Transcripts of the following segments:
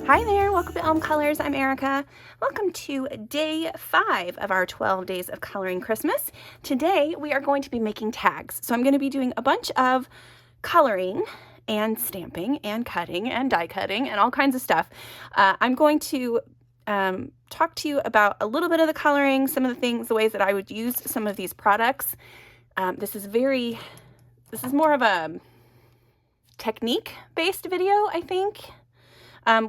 Hi there, welcome to Elm Colors. I'm Erica. Welcome to day 5 of our 12 days of coloring Christmas. Today we are going to be making tags. So I'm going to be doing a bunch of coloring and stamping and cutting and die cutting and all kinds of stuff. I'm going to talk to you about a little bit of the coloring, some of the things, the ways that I would use some of these products. This is more of a technique-based video, I think. I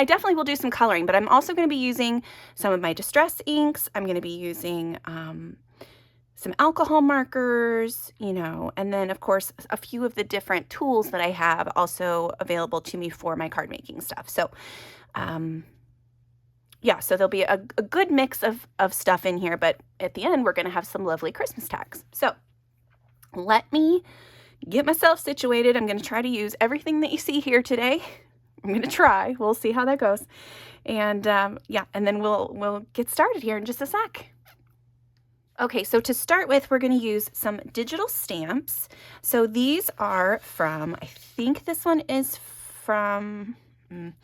definitely will do some coloring, but I'm also going to be using some of my distress inks. I'm going to be using some alcohol markers, and then of course a few of the different tools that I have also available to me for my card making stuff. So yeah, so there'll be a good mix of stuff in here, but at the end we're going to have some lovely Christmas tags. So let me get myself situated. I'm going to try to use everything that you see here today. I'm going to try. We'll see how that goes. And yeah, and then we'll get started here in just a sec. Okay, so to start with, we're going to use some digital stamps. So these are from, I think this one is from, I'm going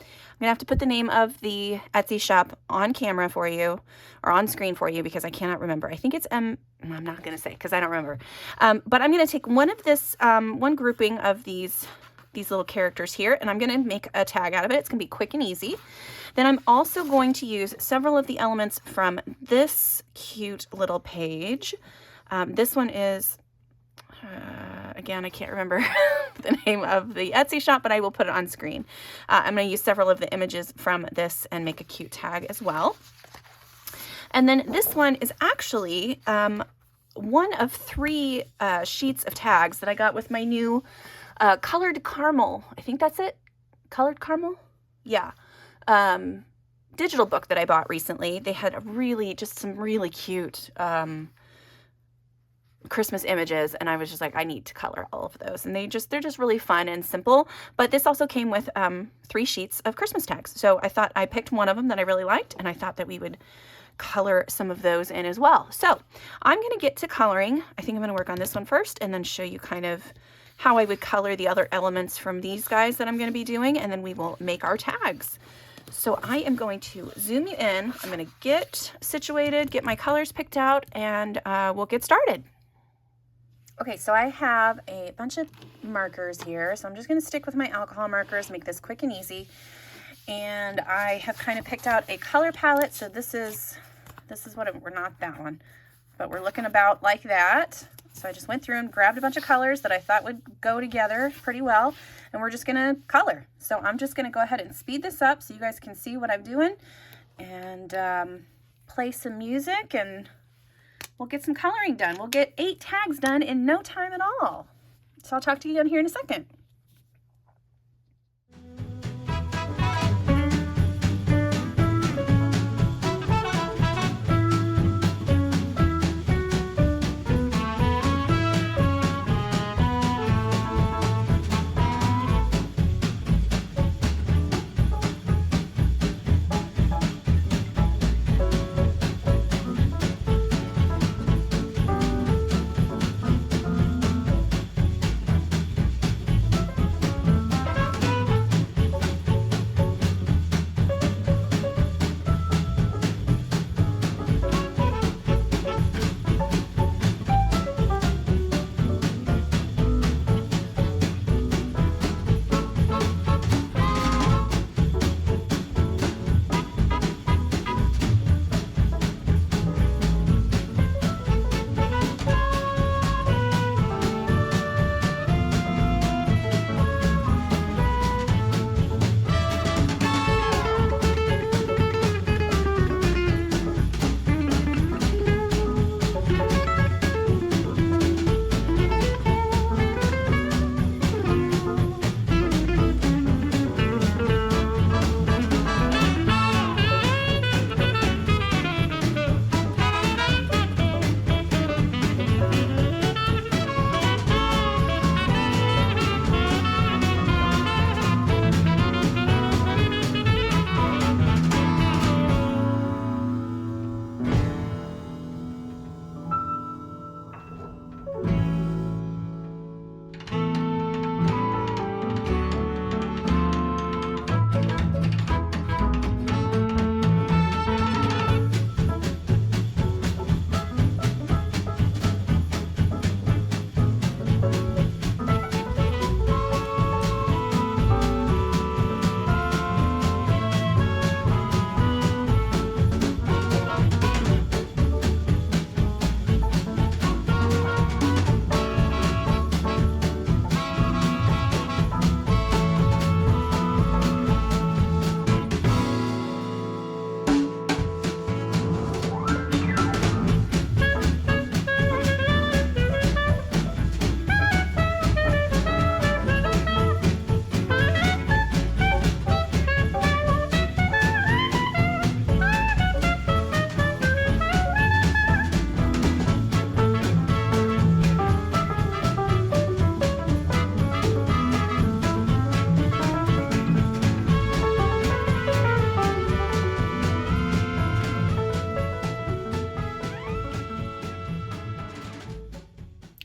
to have to put the name of the Etsy shop on camera for you, or on screen for you, because I cannot remember. I think it's I'm not going to say because I don't remember. But I'm going to take one of this, one grouping of these little characters here, and I'm going to make a tag out of it. It's going to be quick and easy. Then I'm also going to use several of the elements from this cute little page. This one is, again, I can't remember the name of the Etsy shop, but I will put it on screen. I'm going to use several of the images from this and make a cute tag as well. And then this one is actually one of 3 sheets of tags that I got with my new colored caramel. I think that's it. Colored caramel? Yeah. Digital book that I bought recently. They had some really cute Christmas images, and I was just like, I need to color all of those. And they're just really fun and simple. But this also came with 3 sheets of Christmas tags. So I picked one of them that I really liked, and I thought that we would color some of those in as well. So I'm going to get to coloring. I think I'm going to work on this one first and then show you kind of how I would color the other elements from these guys that I'm going to be doing, and then we will make our tags. So I am going to zoom you in. I'm going to get situated, get my colors picked out, and we'll get started. Okay, so I have a bunch of markers here, so I'm just going to stick with my alcohol markers, make this quick and easy. And I have kind of picked out a color palette. So this is what we're not that one, but we're looking about like that. So I just went through and grabbed a bunch of colors that I thought would go together pretty well, and we're just gonna color. So I'm just gonna go ahead and speed this up so you guys can see what I'm doing, and play some music, and we'll get some coloring done. We'll get 8 tags done in no time at all. So I'll talk to you down here in a second.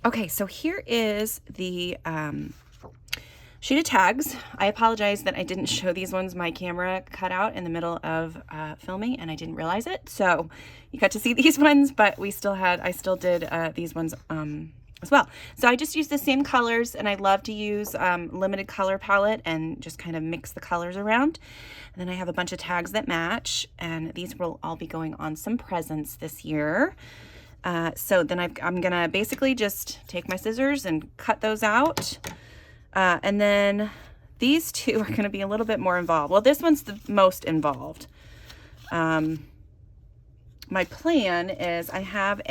Okay, so here is the sheet of tags. I apologize that I didn't show these ones. My camera cut out in the middle of filming and I didn't realize it. So you got to see these ones, but I still did these ones as well. So I just use the same colors, and I love to use limited color palette and just kind of mix the colors around. And then I have a bunch of tags that match, and these will all be going on some presents this year. So then I'm gonna basically just take my scissors and cut those out. And then these two are gonna be a little bit more involved. Well, this one's the most involved. My plan is I have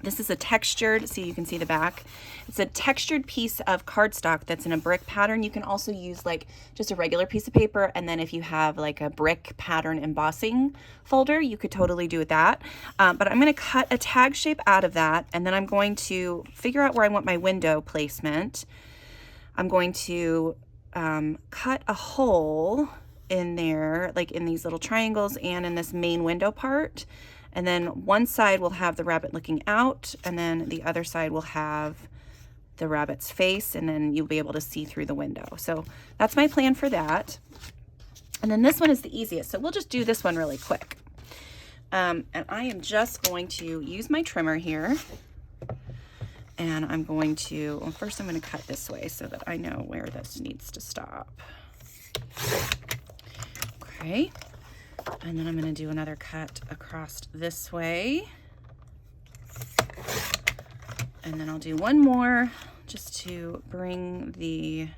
this is a textured, see, you can see the back. It's a textured piece of cardstock that's in a brick pattern. You can also use like just a regular piece of paper, and then if you have like a brick pattern embossing folder, you could totally do with that. But I'm gonna cut a tag shape out of that, and then I'm going to figure out where I want my window placement. I'm going to cut a hole in there, like in these little triangles and in this main window part. And then one side will have the rabbit looking out, and then the other side will have the rabbit's face, and then you'll be able to see through the window. So that's my plan for that. And then this one is the easiest, so we'll just do this one really quick. And I am just going to use my trimmer here, and I'm going to, well, first I'm going to cut this way so that I know where this needs to stop. Okay. And then I'm going to do another cut across this way. And then I'll do one more just to bring the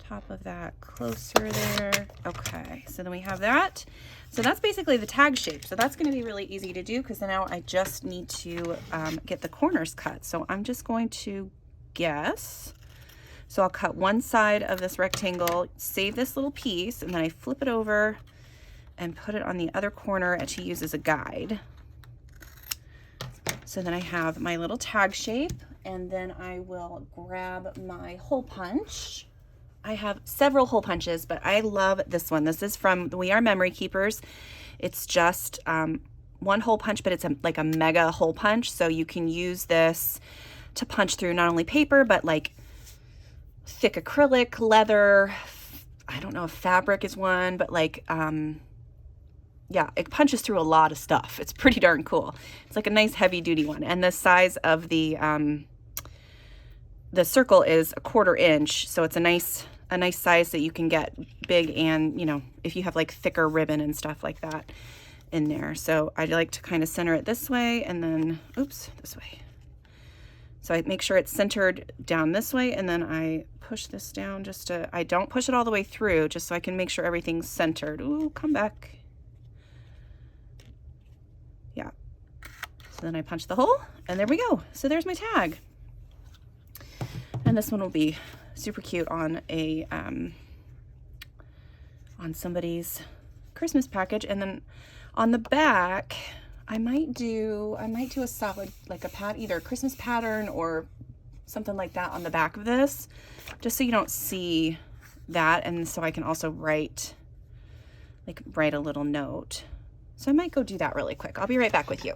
top of that closer there. Okay, so then we have that. So that's basically the tag shape. So that's going to be really easy to do because now I just need to get the corners cut. So I'm just going to guess. So I'll cut one side of this rectangle, save this little piece, and then I flip it over and put it on the other corner to use as a guide. So then I have my little tag shape, and then I will grab my hole punch. I have several hole punches, but I love this one. This is from We Are Memory Keepers. It's just one hole punch, but it's like a mega hole punch. So you can use this to punch through not only paper, but like thick acrylic, leather, I don't know if fabric is one, but like, yeah, it punches through a lot of stuff. It's pretty darn cool. It's like a nice heavy duty one. And the size of the circle is 1/4 inch. So it's a nice size that you can get big, and, you know, if you have like thicker ribbon and stuff like that in there. So I like to kind of center it this way, and then, oops, this way. So I make sure it's centered down this way, and then I push this down I don't push it all the way through, just so I can make sure everything's centered. Ooh, come back. Yeah. So then I punch the hole, and there we go. So there's my tag. And this one will be super cute on a, on somebody's Christmas package. And then on the back, I might do a solid, like either a Christmas pattern or something like that on the back of this, just so you don't see that, and so I can also write a little note. So I might go do that really quick. I'll be right back with you.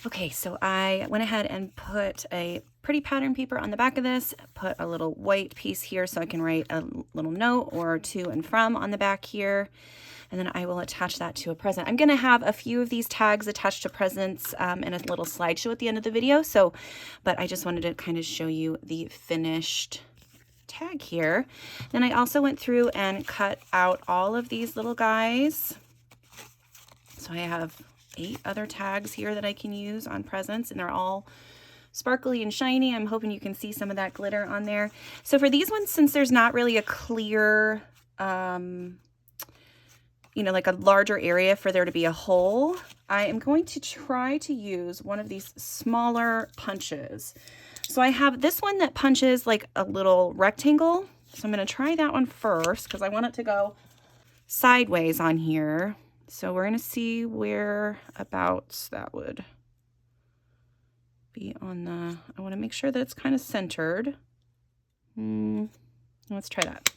Okay, so I went ahead and put a pretty pattern paper on the back of this, put a little white piece here so I can write a little note or to and from on the back here. And then I will attach that to a present. I'm going to have a few of these tags attached to presents in a little slideshow at the end of the video. But I just wanted to kind of show you the finished tag here. Then I also went through and cut out all of these little guys. So I have 8 other tags here that I can use on presents, and they're all sparkly and shiny. I'm hoping you can see some of that glitter on there. So for these ones, since there's not really a clear, you know, like a larger area for there to be a hole, I am going to try to use one of these smaller punches. So I have this one that punches like a little rectangle. So I'm going to try that one first because I want it to go sideways on here. So we're going to see whereabouts that would be on the, I want to make sure that it's kind of centered. Let's try that.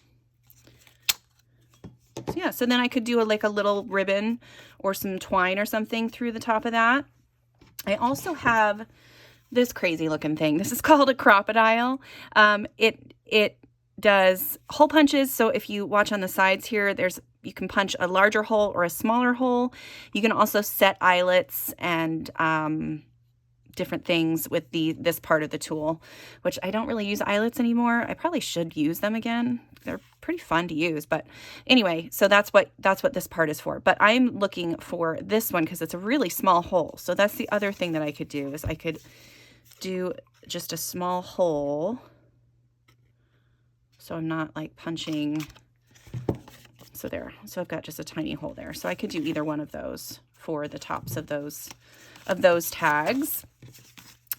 So yeah, so then I could do like a little ribbon or some twine or something through the top of that. I also have this crazy looking thing. This is called a crocodile. It does hole punches. So if you watch on the sides here, you can punch a larger hole or a smaller hole. You can also set eyelets and different things with this part of the tool, which I don't really use eyelets anymore. I probably should use them again. They're pretty fun to use, but anyway, so that's what this part is for. But I'm looking for this one because it's a really small hole. So that's the other thing that I could do, is I could do just a small hole. So I'm not like punching. So there, so I've got just a tiny hole there. So I could do either one of those for the tops of those tags.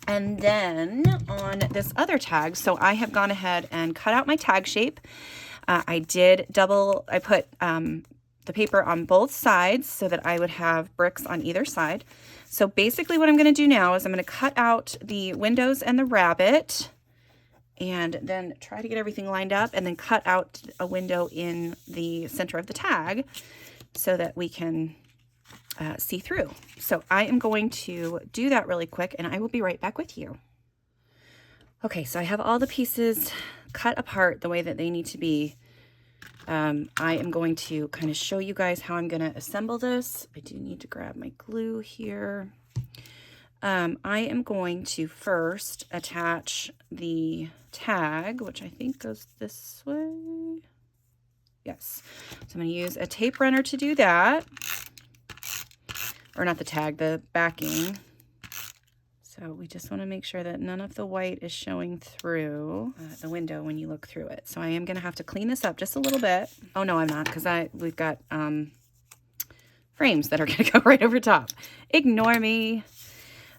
And then on this other tag, so I have gone ahead and cut out my tag shape. I put the paper on both sides so that I would have bricks on either side. So basically what I'm going to do now is I'm going to cut out the windows and the rabbit, and then try to get everything lined up, and then cut out a window in the center of the tag so that we can see through. So I am going to do that really quick, and I will be right back with you. Okay, so I have all the pieces cut apart the way that they need to be. I am going to kind of show you guys how I'm going to assemble this. I do need to grab my glue here. I am going to first attach the tag, which I think goes this way. Yes. So I'm going to use a tape runner to do that. Or not the tag, the backing. So we just want to make sure that none of the white is showing through the window when you look through it. So I am going to have to clean this up just a little bit. Oh no, I'm not, because we've got frames that are going to go right over top. Ignore me.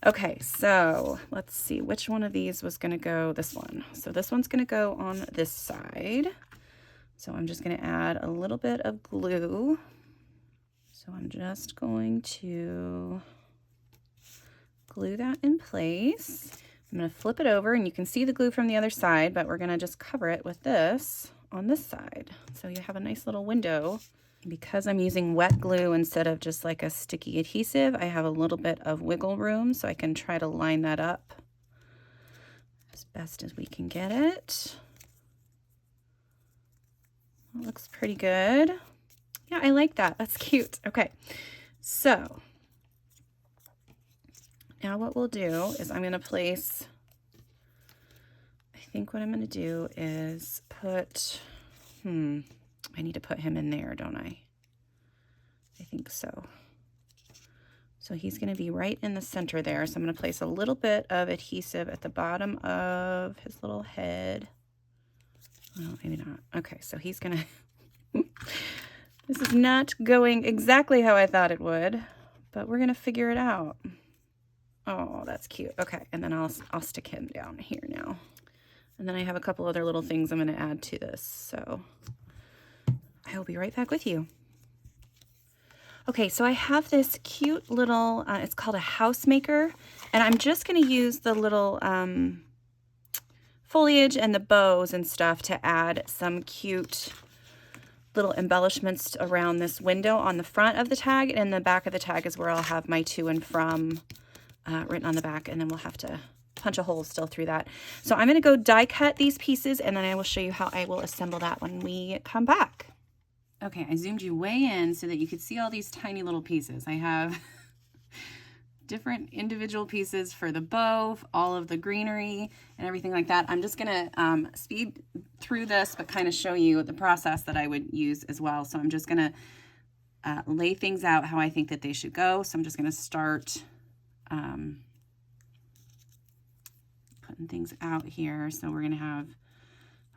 Okay, so let's see which one of these was going to go. This one. So this one's going to go on this side. So I'm just going to add a little bit of glue. So I'm just going to glue that in place. I'm going to flip it over, and you can see the glue from the other side, but we're going to just cover it with this on this side. So you have a nice little window. Because I'm using wet glue instead of just like a sticky adhesive, I have a little bit of wiggle room, so I can try to line that up as best as we can get it. That looks pretty good. Yeah, I like that. That's cute. Okay, so now what we'll do is I'm going to place, I think what I'm going to do is put, I need to put him in there, don't I? I think so. So he's going to be right in the center there. So I'm going to place a little bit of adhesive at the bottom of his little head. Well, maybe not. Okay, so he's going to... This is not going exactly how I thought it would, but we're going to figure it out. Oh, that's cute. Okay, and then I'll stick him down here now. And then I have a couple other little things I'm going to add to this. So I will be right back with you. Okay, so I have this cute little, it's called a house maker, and I'm just going to use the little foliage and the bows and stuff to add some cute little embellishments around this window on the front of the tag, and in the back of the tag is where I'll have my to and from written on the back, and then we'll have to punch a hole still through that. So I'm going to go die cut these pieces, and then I will show you how I will assemble that when we come back. Okay, I zoomed you way in so that you could see all these tiny little pieces. I have different individual pieces for the bow, all of the greenery and everything like that. I'm just gonna speed through this, but kind of show you the process that I would use as well. So I'm just gonna lay things out how I think that they should go. So I'm just gonna start putting things out here. So we're gonna have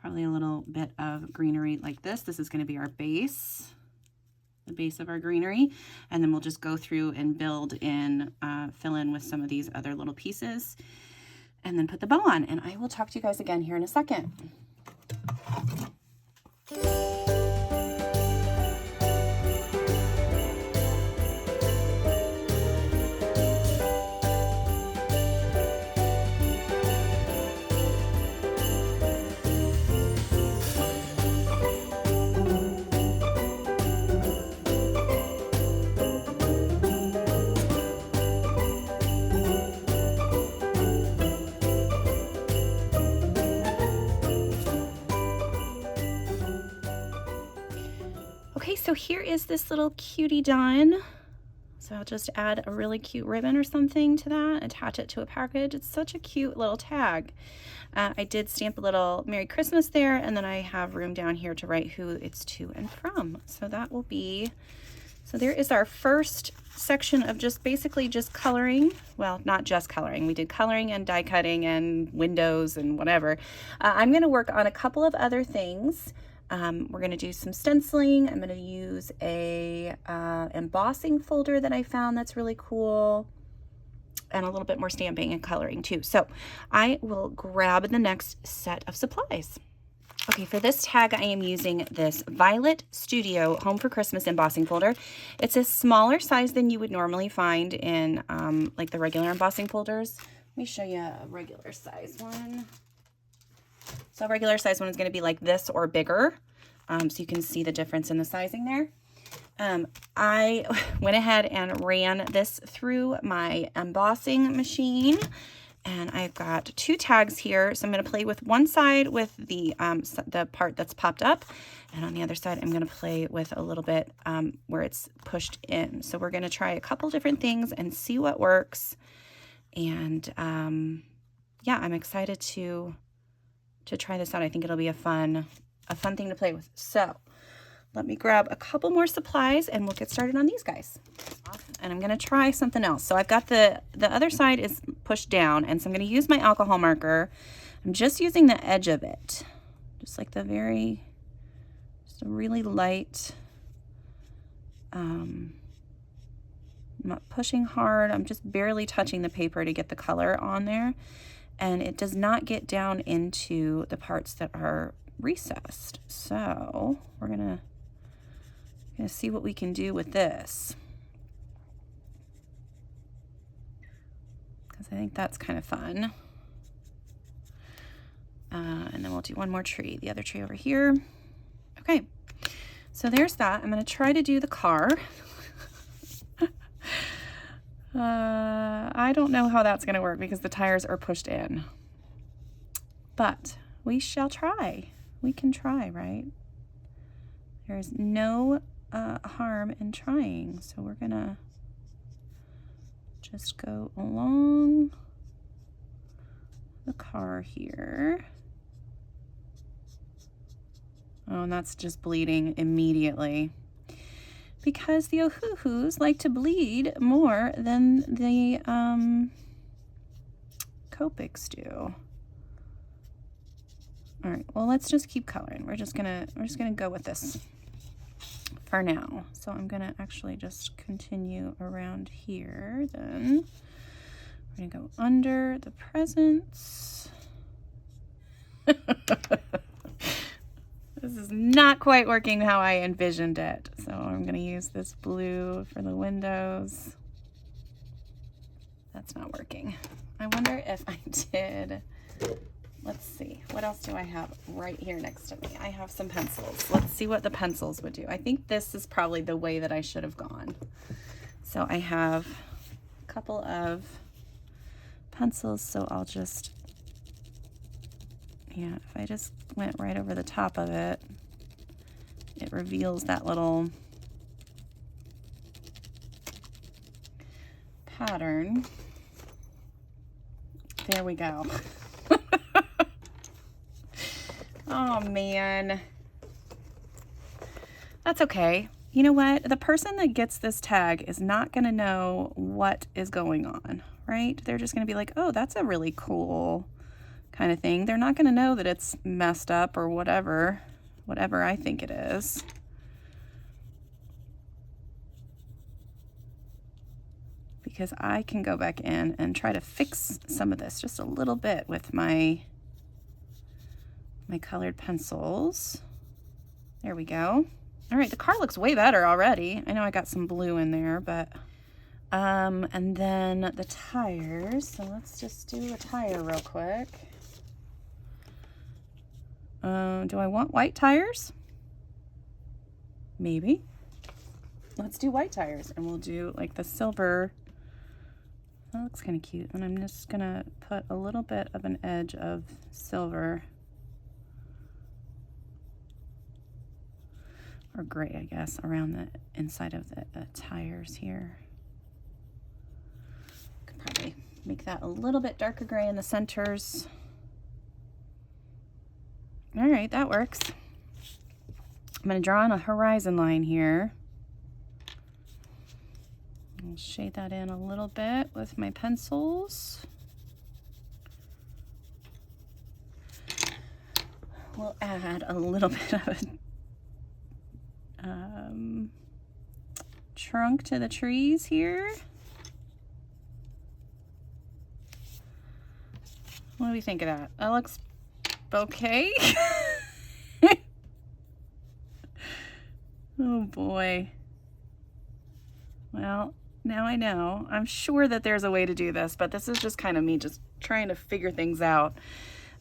probably a little bit of greenery like this. This is gonna be our base. The base of our greenery, and then we'll just go through and build in, fill in with some of these other little pieces, and then put the bow on. And I will talk to you guys again here in a second. so here is this little cutie done. So I'll just add a really cute ribbon or something to that, attach it to a package. It's such a cute little tag. I did stamp a little Merry Christmas there, and then I have room down here to write who it's to and from. So that will be, so there is our first section of just basically just coloring. Well, not just coloring. We did coloring and die cutting and windows and whatever. I'm going to work on a couple of other things. We're going to do some stenciling. I'm going to use a embossing folder that I found that's really cool, and a little bit more stamping and coloring too. So I will grab the next set of supplies. Okay, for this tag, I am using this Violet Studio Home for Christmas embossing folder. It's a smaller size than you would normally find in like the regular embossing folders. Let me show you a regular size one. So a regular size one is going to be like this or bigger. So you can see the difference in the sizing there. I went ahead and ran this through my embossing machine, and I've got 2 tags here. So I'm going to play with one side with the part that's popped up, and on the other side I'm going to play with a little bit where it's pushed in. So we're going to try a couple different things and see what works. And yeah, I'm excited to try this out. I think it'll be a fun thing to play with. So let me grab a couple more supplies and we'll get started on these guys. And I'm going to try something else. So I've got the other side is pushed down, and so I'm going to use my alcohol marker. I'm just using the edge of it, just like just a really light, I'm not pushing hard. I'm just barely touching the paper to get the color on there, and it does not get down into the parts that are recessed. So we're gonna see what we can do with this, because I think that's kind of fun. And then we'll do one more tree, the other tree over here. Okay, so there's that. I'm going to try to do the car. I don't know how that's going to work because the tires are pushed in, but we shall try. We can try, right? There's no harm in trying. So we're going to just go along the car here. Oh, and that's just bleeding immediately, because the Ohuhus like to bleed more than the Copics do. All right, well, let's just keep coloring. We're just gonna go with this for now. So I'm gonna actually just continue around here. Then we're gonna go under the presents. This is not quite working how I envisioned it. So I'm going to use this blue for the windows. That's not working. I wonder if I did. Let's see. What else do I have right here next to me? I have some pencils. Let's see what the pencils would do. I think this is probably the way that I should have gone. So I have a couple of pencils. So I'll just, yeah, if I just went right over the top of it, it reveals that little pattern. There we go. Oh man, that's okay. You know what? The person that gets this tag is not going to know what is going on, right? They're just going to be like, oh, that's a really cool kind of thing. They're not going to know that it's messed up or whatever I think it is. Because I can go back in and try to fix some of this just a little bit with my colored pencils. There we go. All right, the car looks way better already. I know I got some blue in there, but and then the tires. So let's just do a tire real quick. Do I want white tires? Maybe. Let's do white tires, and we'll do like the silver. That looks kind of cute. And I'm just gonna put a little bit of an edge of silver or gray, I guess, around the inside of the tires here. Could probably make that a little bit darker gray in the centers. All right, that works. I'm going to draw on a horizon line here. I'll shade that in a little bit with my pencils. We'll add a little bit of a trunk to the trees here. What do we think of that? That looks okay. Oh boy. Well, now I know. I'm sure that there's a way to do this, but this is just kind of me just trying to figure things out.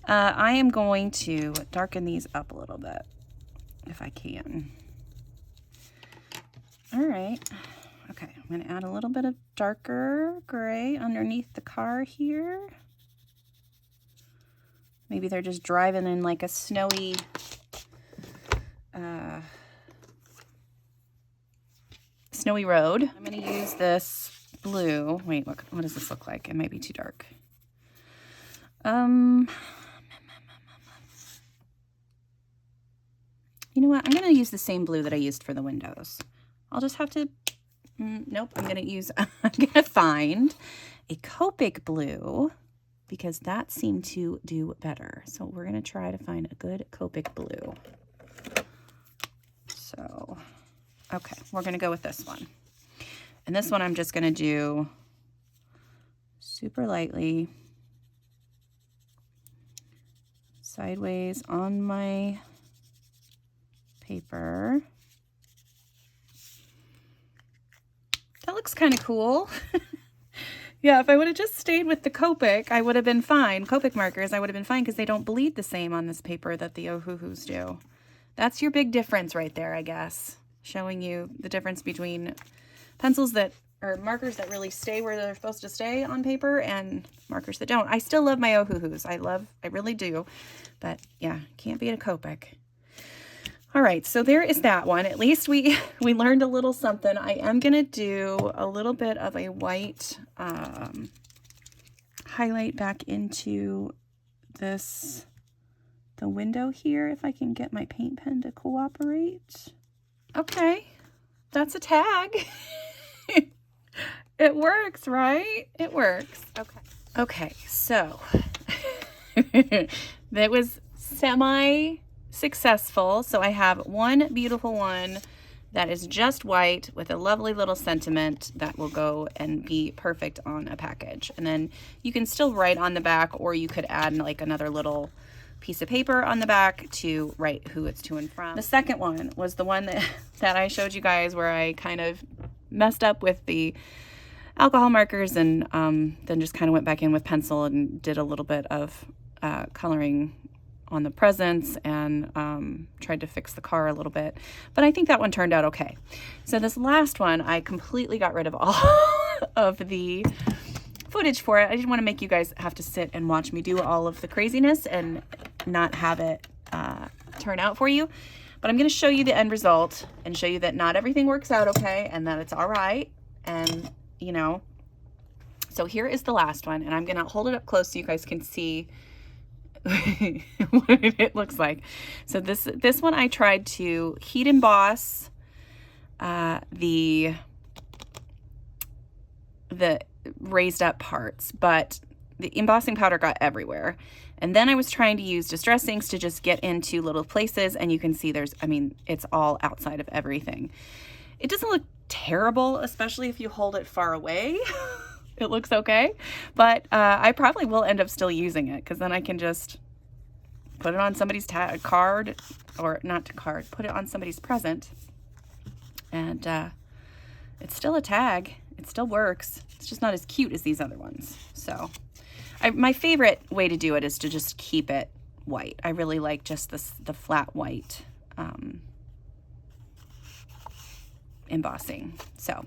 I am going to darken these up a little bit, if I can. All right. Okay, I'm going to add a little bit of darker gray underneath the car here. Maybe they're just driving in like a snowy, snowy road. I'm going to use this blue. Wait, what does this look like? It might be too dark. You know what? I'm going to use the same blue that I used for the windows. I'll just have to, nope, I'm going to find a Copic blue because that seemed to do better. So we're going to try to find a good Copic blue. So, okay, we're going to go with this one. And this one I'm just going to do super lightly sideways on my paper. That looks kind of cool. Yeah, if I would have just stayed with the Copic, I would have been fine. Copic markers, I would have been fine because they don't bleed the same on this paper that the Ohuhus do. That's your big difference right there, I guess. Showing you the difference between pencils that, or markers that really stay where they're supposed to stay on paper and markers that don't. I still love my Ohuhus. I really do. But yeah, can't beat a Copic. All right, so there is that one. At least we learned a little something. I am going to do a little bit of a white highlight back into the window here, if I can get my paint pen to cooperate. Okay, that's a tag. It works, right? It works. Okay. Okay, so that was semi-successful. So I have one beautiful one that is just white with a lovely little sentiment that will go and be perfect on a package. And then you can still write on the back, or you could add like another little piece of paper on the back to write who it's to and from. The second one was the one that I showed you guys where I kind of messed up with the alcohol markers and then just kind of went back in with pencil and did a little bit of coloring on the presents and tried to fix the car a little bit. But I think that one turned out okay. So this last one, I completely got rid of all of the footage for it. I didn't want to make you guys have to sit and watch me do all of the craziness and not have it turn out for you. But I'm going to show you the end result and show you that not everything works out okay and that it's all right. And, you know, so here is the last one, and I'm going to hold it up close so you guys can see what it looks like. So this one I tried to heat emboss the raised up parts, but the embossing powder got everywhere. And then I was trying to use distress inks to just get into little places, and you can see it's all outside of everything. It doesn't look terrible, especially if you hold it far away. It looks okay, but I probably will end up still using it because then I can just put it on somebody's card, or not card, put it on somebody's present, and it's still a tag. It still works. It's just not as cute as these other ones. So my favorite way to do it is to just keep it white. I really like just the flat white embossing. So,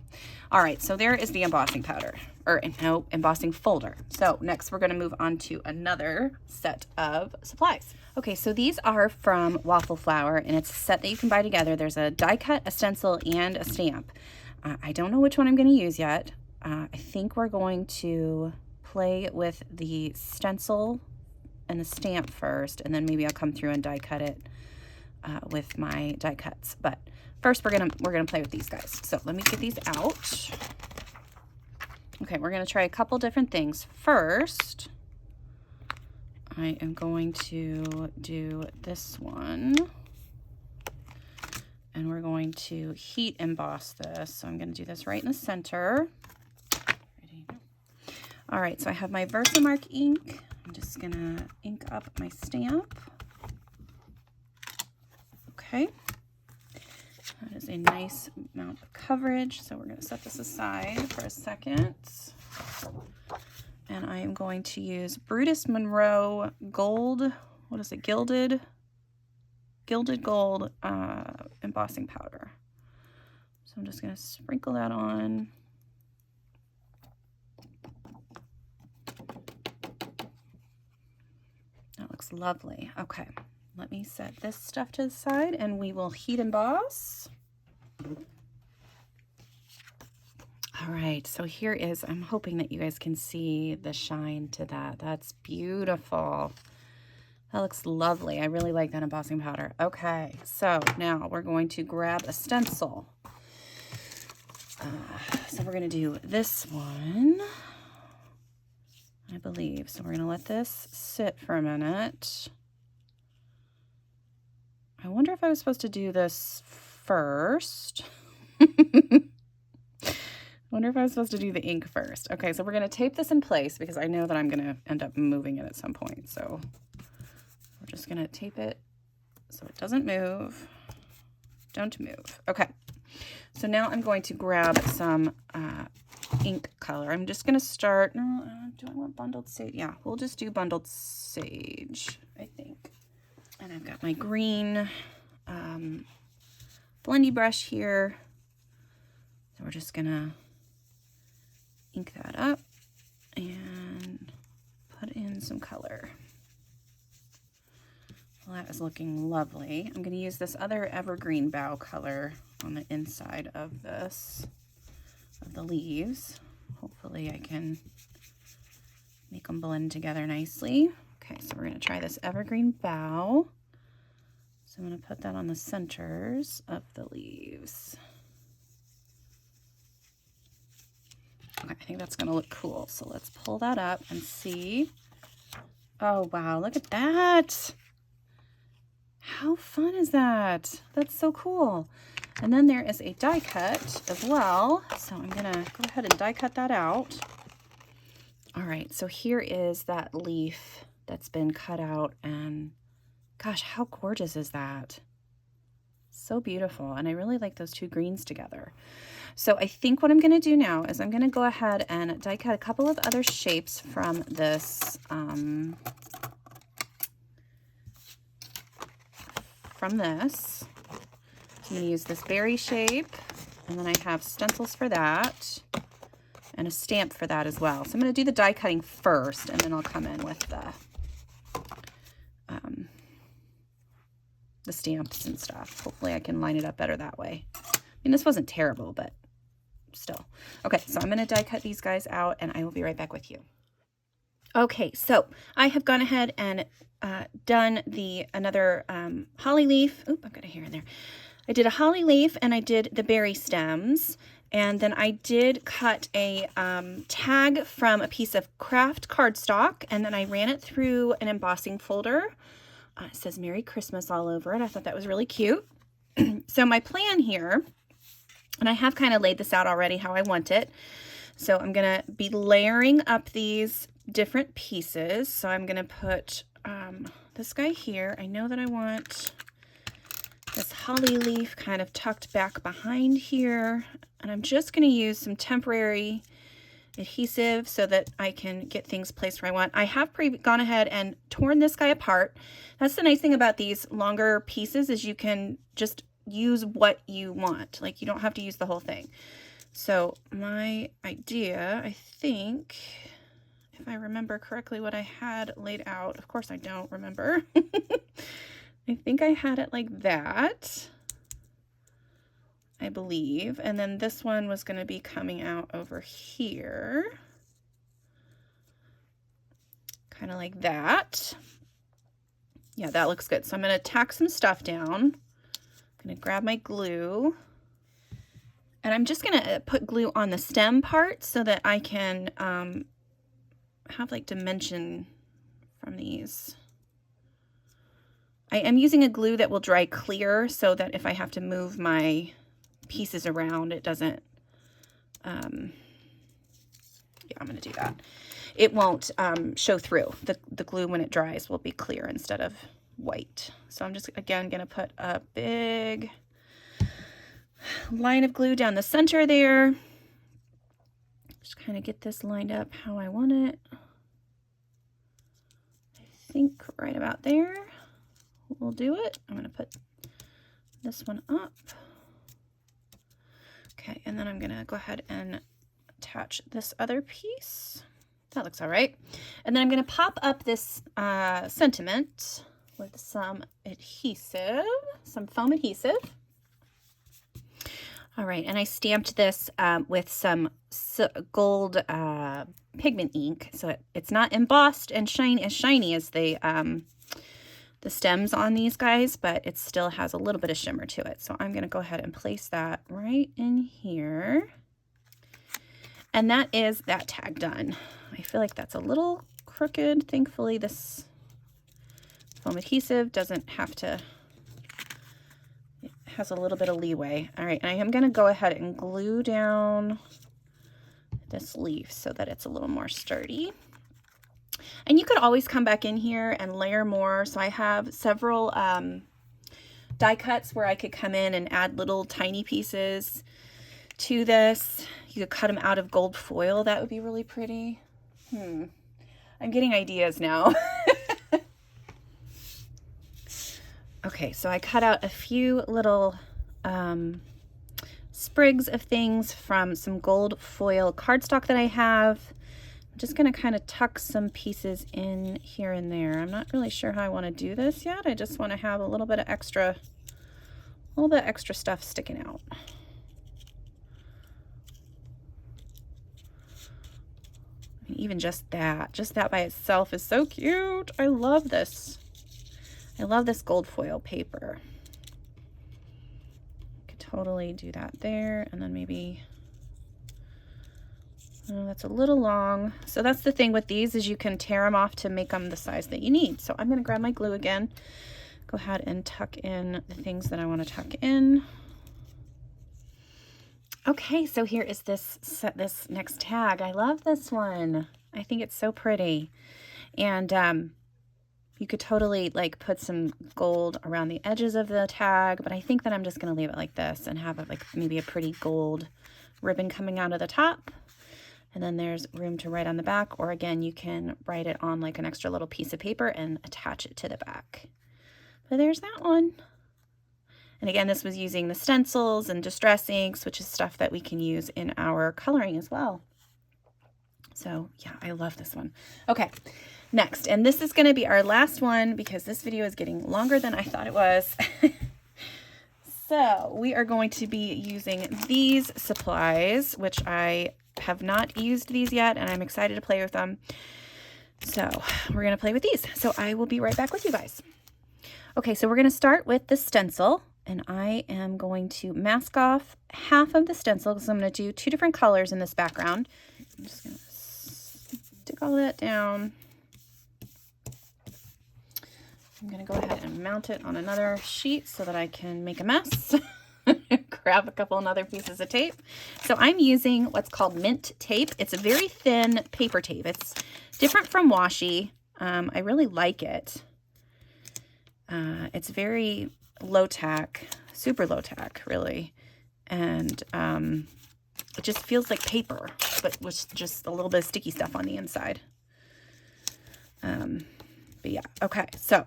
all right, so there is the embossing powder, or no, embossing folder. So next we're gonna move on to another set of supplies. Okay, so these are from Waffle Flower, and it's a set that you can buy together. There's a die cut, a stencil, and a stamp. I don't know which one I'm gonna use yet. I think we're going to play with the stencil and the stamp first, and then maybe I'll come through and die cut it with my die cuts. But first we're gonna play with these guys. So let me get these out. Okay, we're gonna try a couple different things. First, I am going to do this one, and we're going to heat emboss this. So I'm gonna do this right in the center. All right, so I have my Versamark ink. I'm just gonna ink up my stamp. Okay, that is a nice amount of coverage. So we're gonna set this aside for a second. And I am going to use Brutus Monroe Gold, what is it, Gilded Gold embossing powder. So I'm just gonna sprinkle that on. That looks lovely. Okay, let me set this stuff to the side and we will heat emboss. All right, so here is, I'm hoping that you guys can see the shine to that. That's beautiful. That looks lovely. I really like that embossing powder. Okay, so now we're going to grab a stencil. So we're gonna do this one, I believe. So we're gonna let this sit for a minute. I wonder if I was supposed to do this first. I wonder if I was supposed to do the ink first. Okay, so we're gonna tape this in place because I know that I'm gonna end up moving it at some point. So we're just gonna tape it so it doesn't move. Don't move. Okay, so now I'm going to grab some ink color. I'm just gonna start, no, do I want bundled sage? Yeah, we'll just do bundled sage, I think. And I've got my green blendy brush here. So we're just gonna ink that up and put in some color. Well, that is looking lovely. I'm gonna use this other evergreen bough color on the inside of this, of the leaves. Hopefully I can make them blend together nicely. Okay, so we're gonna try this evergreen bough. So I'm gonna put that on the centers of the leaves. Okay, I think that's gonna look cool. So let's pull that up and see. Oh, wow, look at that. How fun is that? That's so cool. And then there is a die cut as well. So I'm gonna go ahead and die cut that out. All right, so here is that leaf that's been cut out, and gosh, how gorgeous is that? So beautiful, and I really like those two greens together. So I think what I'm gonna do now is I'm gonna go ahead and die cut a couple of other shapes from this, I'm gonna use this berry shape, and then I have stencils for that and a stamp for that as well. So I'm gonna do the die cutting first, and then I'll come in with the stamps and stuff. Hopefully I can line it up better that way. I mean, this wasn't terrible, but still. Okay, so I'm gonna die cut these guys out, and I will be right back with you. Okay, so I have gone ahead and done another holly leaf. Oop, I've got a hair in there. I did a holly leaf, and I did the berry stems, and then I did cut a tag from a piece of craft cardstock, and then I ran it through an embossing folder. It says Merry Christmas all over it. I thought that was really cute. So my plan here, and I have kind of laid this out already how I want it. So I'm gonna be layering up these different pieces. So I'm gonna put this guy here. I know that I want this holly leaf kind of tucked back behind here, and I'm just gonna use some temporary adhesive so that I can get things placed where I want. I have gone ahead and torn this guy apart. That's the nice thing about these longer pieces, is you can just use what you want. Like, you don't have to use the whole thing. So my idea, I think, if I remember correctly what I had laid out, of course I don't remember. I think I had it like that, I believe. And then this one was going to be coming out over here. Kind of like that. Yeah, that looks good. So I'm going to tack some stuff down. I'm going to grab my glue. And I'm just going to put glue on the stem part so that I can have like dimension from these. I am using a glue that will dry clear so that if I have to move my pieces around, it doesn't, yeah, I'm going to do that. It won't show through. The glue, when it dries, will be clear instead of white. So I'm just, again, going to put a big line of glue down the center there. Just kind of get this lined up how I want it. I think right about there will do it. I'm going to put this one up. Okay, and then I'm going to go ahead and attach this other piece. That looks all right. And then I'm going to pop up this sentiment with some adhesive, some foam adhesive. All right, and I stamped this with some gold pigment ink, so it's not embossed and shiny as the stems on these guys, but it still has a little bit of shimmer to it. So I'm going to go ahead and place that right in here. And that is that tag done. I feel like that's a little crooked. Thankfully, this foam adhesive doesn't have to, it has a little bit of leeway. All right, and I am going to go ahead and glue down this leaf so that it's a little more sturdy. And you could always come back in here and layer more. So I have several die cuts where I could come in and add little tiny pieces to this. You could cut them out of gold foil. That would be really pretty. I'm getting ideas now. Okay, so I cut out a few little sprigs of things from some gold foil cardstock that I have. I'm just going to kind of tuck some pieces in here and there. I'm not really sure how I want to do this yet. I just want to have a little bit of extra stuff sticking out. Even just that by itself is so cute. I love this. I love this gold foil paper. Could totally do that there, and then maybe, oh, that's a little long. So that's the thing with these, is you can tear them off to make them the size that you need. So I'm going to grab my glue again, go ahead and tuck in the things that I want to tuck in. Okay, so here is this next tag. I love this one. I think it's so pretty. And you could totally like put some gold around the edges of the tag, but I think that I'm just going to leave it like this and have it like maybe a pretty gold ribbon coming out of the top. And then there's room to write on the back, or again, you can write it on like an extra little piece of paper and attach it to the back. But there's that one. And again, this was using the stencils and distress inks, which is stuff that we can use in our coloring as well. So yeah, I love this one. Okay, next, and this is going to be our last one because this video is getting longer than I thought it was. So we are going to be using these supplies, which I have not used these yet, and I'm excited to play with them. So we're going to play with these. So I will be right back with you guys. Okay, so we're going to start with the stencil. And I am going to mask off half of the stencil because I'm going to do two different colors in this background. I'm just going to stick all that down. I'm going to go ahead and mount it on another sheet so that I can make a mess. Grab a couple other pieces of tape. So I'm using what's called mint tape. It's a very thin paper tape. It's different from washi. I really like it. It's very low tack, super low tack, really, and it just feels like paper, but with just a little bit of sticky stuff on the inside. But yeah, okay, so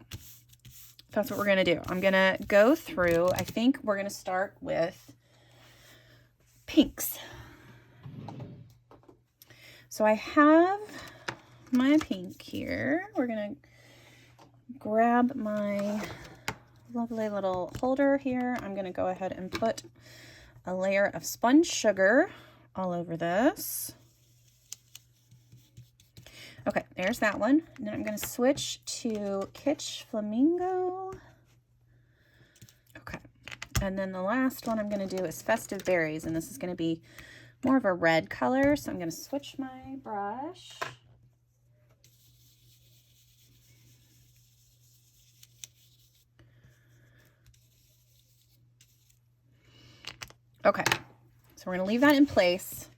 that's what we're going to do. I'm going to go through, I think we're going to start with pinks. So I have my pink here. We're going to grab my lovely little holder here. I'm going to go ahead and put a layer of sponge sugar all over this. Okay, there's that one. And then I'm going to switch to Kitsch Flamingo. Okay, and then the last one I'm going to do is Festive Berries, and this is going to be more of a red color, so I'm going to switch my brush. Okay, so we're going to leave that in place.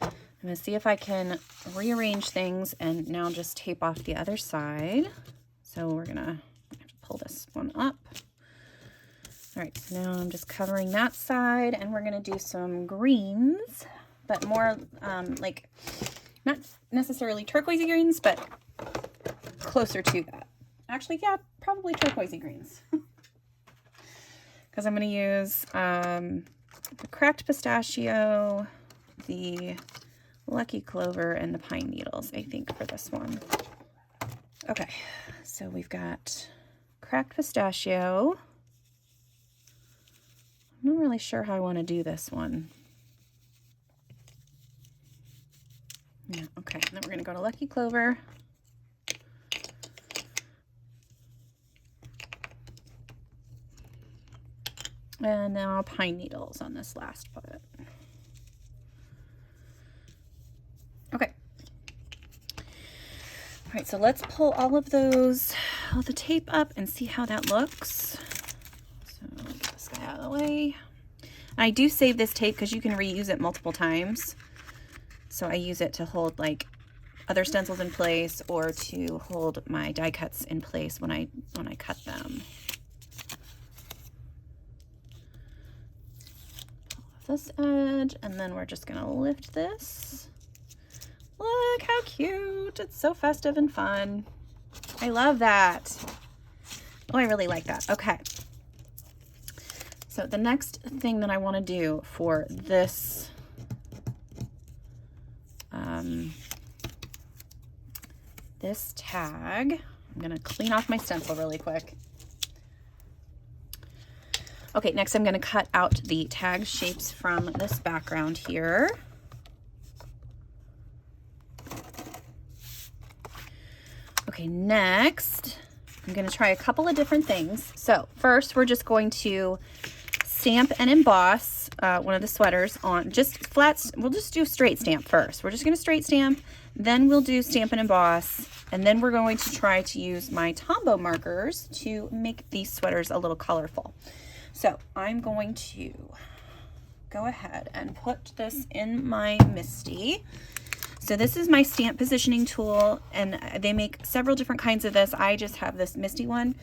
I'm going to see if I can rearrange things and now just tape off the other side. So we're going to have to pull this one up. All right, so now I'm just covering that side, and we're going to do some greens, but more like not necessarily turquoisey greens, but closer to that. Actually, yeah, probably turquoisey greens. Because I'm going to use the cracked pistachio, the lucky clover, and the pine needles, I think, for this one. Okay, so we've got cracked pistachio. I'm not really sure how I want to do this one. Yeah, okay, then we're going to go to lucky clover. And now pine needles on this last part. Okay. All right, so let's pull all of those, all the tape up and see how that looks. So get this guy out of the way. I do save this tape because you can reuse it multiple times. So I use it to hold like other stencils in place or to hold my die cuts in place when I cut them. This edge, and then we're just gonna lift this. Look how cute. It's so festive and fun. I love that. Oh, I really like that. Okay. So the next thing that I want to do for this this tag, I'm gonna clean off my stencil really quick. Okay, next I'm going to cut out the tag shapes from this background here. Okay, next I'm going to try a couple of different things. So first we're just going to stamp and emboss one of the sweaters on just flat. We'll just do straight stamp first. We're just going to straight stamp, then we'll do stamp and emboss, and then we're going to try to use my Tombow markers to make these sweaters a little colorful. So I'm going to go ahead and put this in my MISTI. So this is my stamp positioning tool, and they make several different kinds of this. I just have this MISTI one.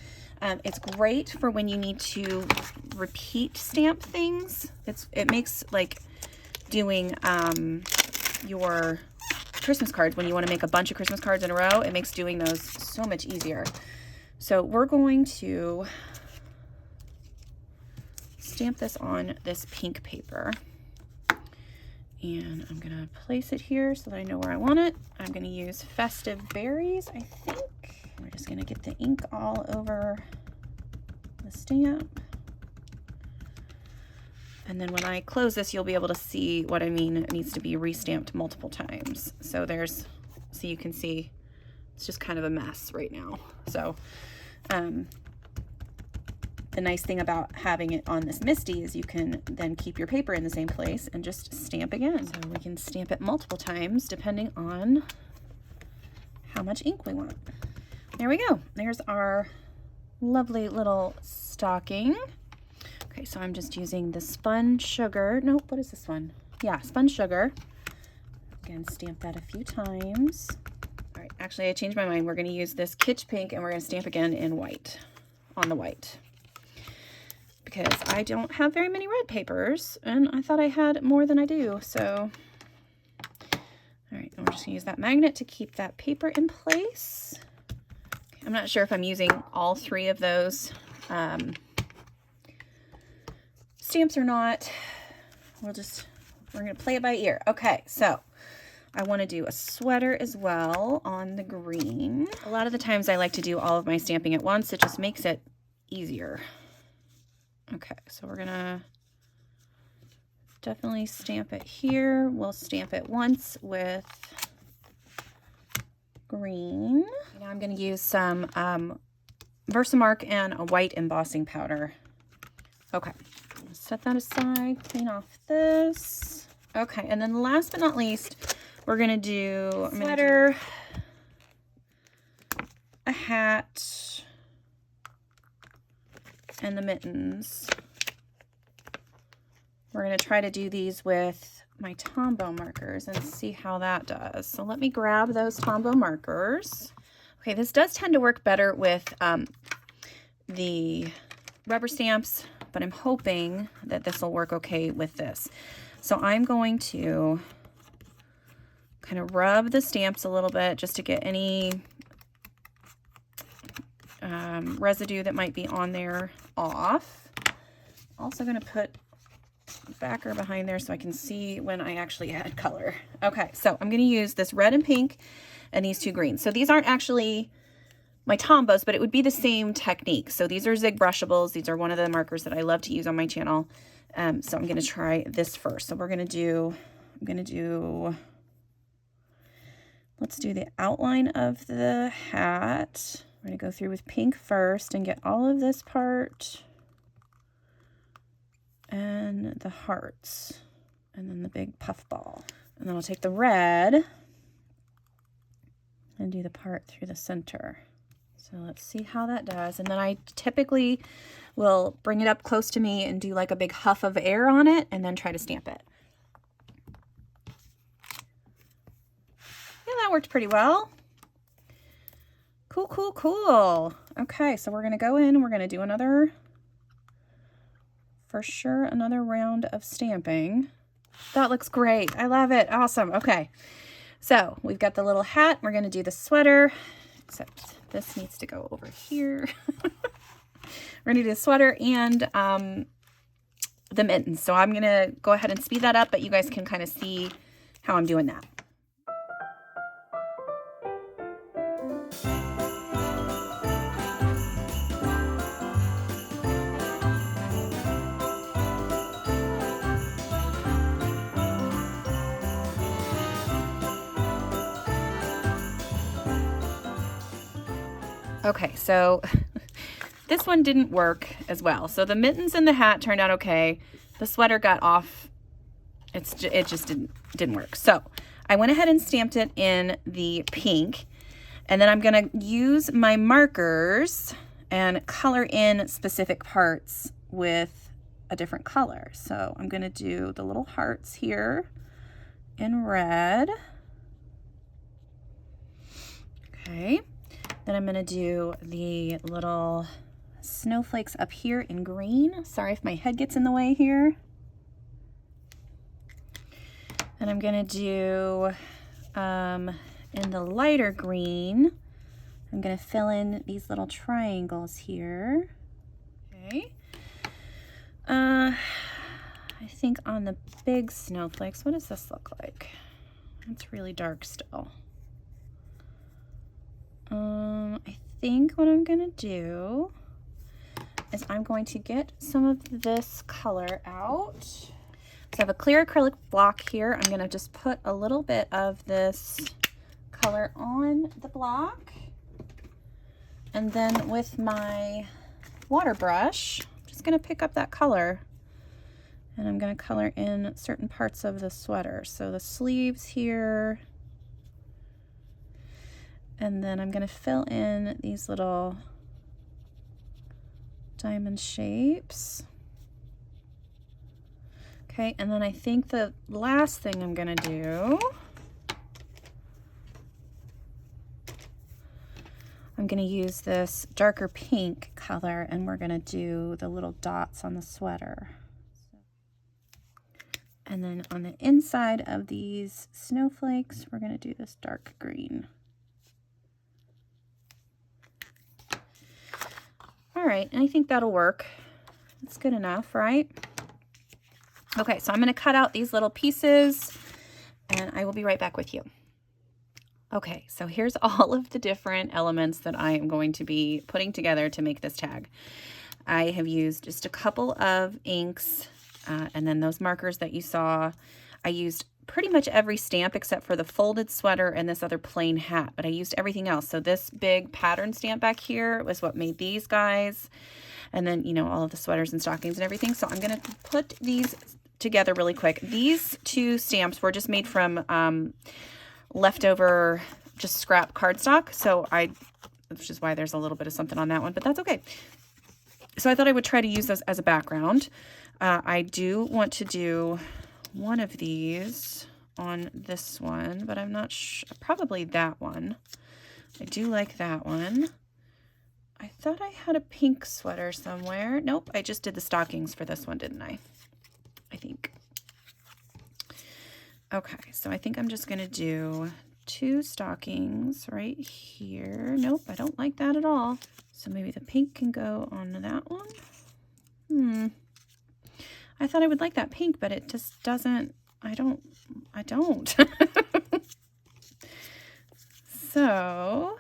It's great for when you need to repeat stamp things. It makes like doing your Christmas cards, when you want to make a bunch of Christmas cards in a row, it makes doing those so much easier. So we're going to stamp this on this pink paper, and I'm gonna place it here so that I know where I want it. I'm gonna use Festive Berries, I think. We're just gonna get the ink all over the stamp, and then when I close this, you'll be able to see what I mean. It needs to be restamped multiple times. So you can see it's just kind of a mess right now. So the nice thing about having it on this MISTI is you can then keep your paper in the same place and just stamp again. So we can stamp it multiple times depending on how much ink we want. There we go. There's our lovely little stocking. Okay, so I'm just using the spun sugar. Nope, what is this one? Yeah, spun sugar. Again, stamp that a few times. All right, actually I changed my mind. We're gonna use this Kitsch Pink, and we're gonna stamp again in white, on the white. Because I don't have very many red papers, and I thought I had more than I do, so. All right, and we're just gonna use that magnet to keep that paper in place. Okay, I'm not sure if I'm using all three of those stamps or not. We're going to play it by ear. Okay, so I want to do a sweater as well on the green. A lot of the times I like to do all of my stamping at once. It just makes it easier. Okay, so we're going to definitely stamp it here. We'll stamp it once with green. Now I'm going to use some Versamark and a white embossing powder. Okay, set that aside, clean off this. Okay, and then last but not least, we're going to do a sweater, a hat, and the mittens. We're going to try to do these with my Tombow markers and see how that does. So let me grab those Tombow markers. Okay, this does tend to work better with the rubber stamps, but I'm hoping that this will work okay with this. So I'm going to kind of rub the stamps a little bit just to get any residue that might be on there off. Also going to put backer behind there so I can see when I actually add color. Okay, so I'm going to use this red and pink and these two greens. So these aren't actually my Tombows, but it would be the same technique. So these are Zig Brushables. These are one of the markers that I love to use on my channel. So I'm going to try this first. So we're going to do, let's do the outline of the hat. We're going to go through with pink first and get all of this part and the hearts and then the big puff ball. And then I'll take the red and do the part through the center. So let's see how that does. And then I typically will bring it up close to me and do like a big huff of air on it and then try to stamp it. Yeah, that worked pretty well. Cool, cool, cool. Okay, so we're going to go in and we're going to do another, for sure, another round of stamping. That looks great. I love it. Awesome. Okay, so we've got the little hat. We're going to do the sweater, except this needs to go over here. We're going to do the sweater and the mittens. So I'm going to go ahead and speed that up, but you guys can kind of see how I'm doing that. Okay, so this one didn't work as well. So the mittens and the hat turned out okay. The sweater got off. It just didn't work. So I went ahead and stamped it in the pink, and then I'm gonna use my markers and color in specific parts with a different color. So I'm gonna do the little hearts here in red. Okay. Then I'm going to do the little snowflakes up here in green. Sorry if my head gets in the way here. And I'm going to do, in the lighter green, I'm going to fill in these little triangles here. Okay. I think on the big snowflakes, what does this look like? It's really dark still. I think what I'm gonna do is I'm going to get some of this color out. So I have a clear acrylic block here. I'm gonna just put a little bit of this color on the block. And then with my water brush, I'm just gonna pick up that color and I'm gonna color in certain parts of the sweater. So the sleeves here. And then I'm going to fill in these little diamond shapes. Okay, and then I think the last thing I'm going to do, I'm going to use this darker pink color and we're going to do the little dots on the sweater. And then on the inside of these snowflakes, we're going to do this dark green. All right, and I think that'll work. That's good enough, right? Okay, so I'm going to cut out these little pieces, and I will be right back with you. Okay, so here's all of the different elements that I am going to be putting together to make this tag. I have used just a couple of inks, and then those markers that you saw. I used pretty much every stamp except for the folded sweater and this other plain hat, but I used everything else. So this big pattern stamp back here was what made these guys. And then, you know, all of the sweaters and stockings and everything. So I'm going to put these together really quick. These two stamps were just made from leftover just scrap cardstock. So which is why there's a little bit of something on that one, but that's okay. So I thought I would try to use those as a background. I do want to do one of these on this one, but I'm not sure. Probably that one. I do like that one. I thought I had a pink sweater somewhere. Nope, I just did the stockings for this one, didn't I? I think. Okay, so I think I'm just going to do 2 stockings right here. Nope, I don't like that at all. So maybe the pink can go on that one. I thought I would like that pink, but it just doesn't. I don't. So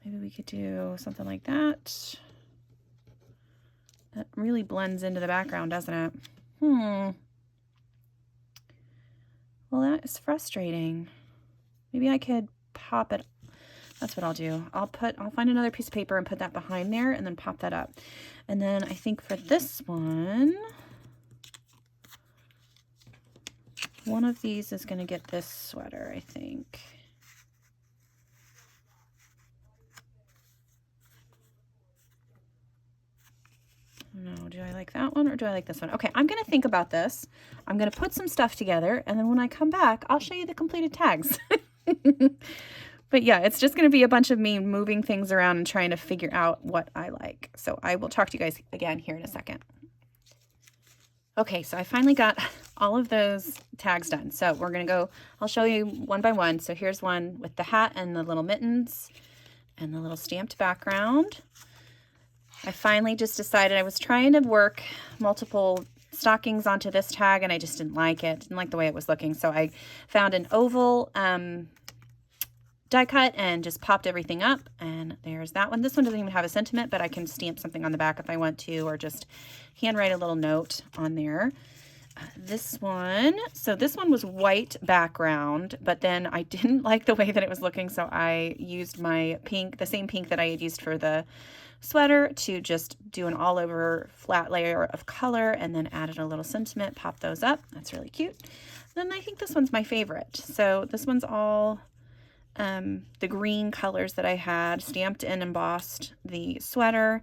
maybe we could do something like that. That really blends into the background, doesn't it? Well, that is frustrating. Maybe I could pop it. That's what I'll do. I'll find another piece of paper and put that behind there and then pop that up. And then I think for this one of these is going to get this sweater, I think. No, do I like that one or do I like this one? Okay, I'm going to think about this. I'm going to put some stuff together, and then when I come back, I'll show you the completed tags. But yeah, it's just going to be a bunch of me moving things around and trying to figure out what I like. So I will talk to you guys again here in a second. Okay, so I finally got all of those tags done. So we're going to go, I'll show you one by one. So here's one with the hat and the little mittens and the little stamped background. I finally just decided I was trying to work multiple stockings onto this tag, and I just didn't like it. Didn't like the way it was looking. So I found an oval die cut and just popped everything up, and there's that one. This one doesn't even have a sentiment, but I can stamp something on the back if I want to, or just handwrite a little note on there. This one, so this one was white background, but then I didn't like the way that it was looking, so I used my pink, the same pink that I had used for the sweater, to just do an all over flat layer of color, and then added a little sentiment, pop those up. That's really cute. Then I think this one's my favorite. So this one's all the green colors that I had stamped and embossed the sweater.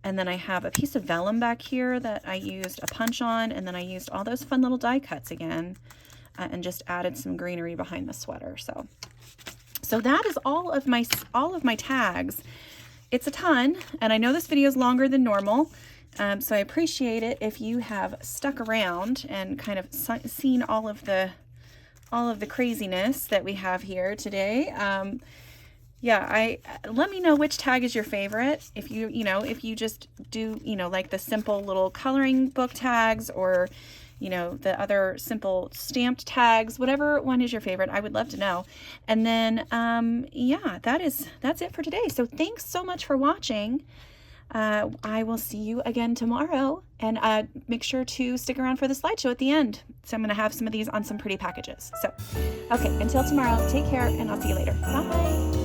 And then I have a piece of vellum back here that I used a punch on, and then I used all those fun little die cuts again, and just added some greenery behind the sweater. So that is all of my tags. It's a ton, and I know this video is longer than normal, so I appreciate it if you have stuck around and kind of seen all of the craziness that we have here today. Yeah, let me know which tag is your favorite. If you just do, like the simple little coloring book tags, or, the other simple stamped tags, whatever one is your favorite, I would love to know. And then, yeah, that's it for today. So thanks so much for watching. I will see you again tomorrow, and make sure to stick around for the slideshow at the end. So I'm going to have some of these on some pretty packages. So, okay, until tomorrow, take care, and I'll see you later. Bye.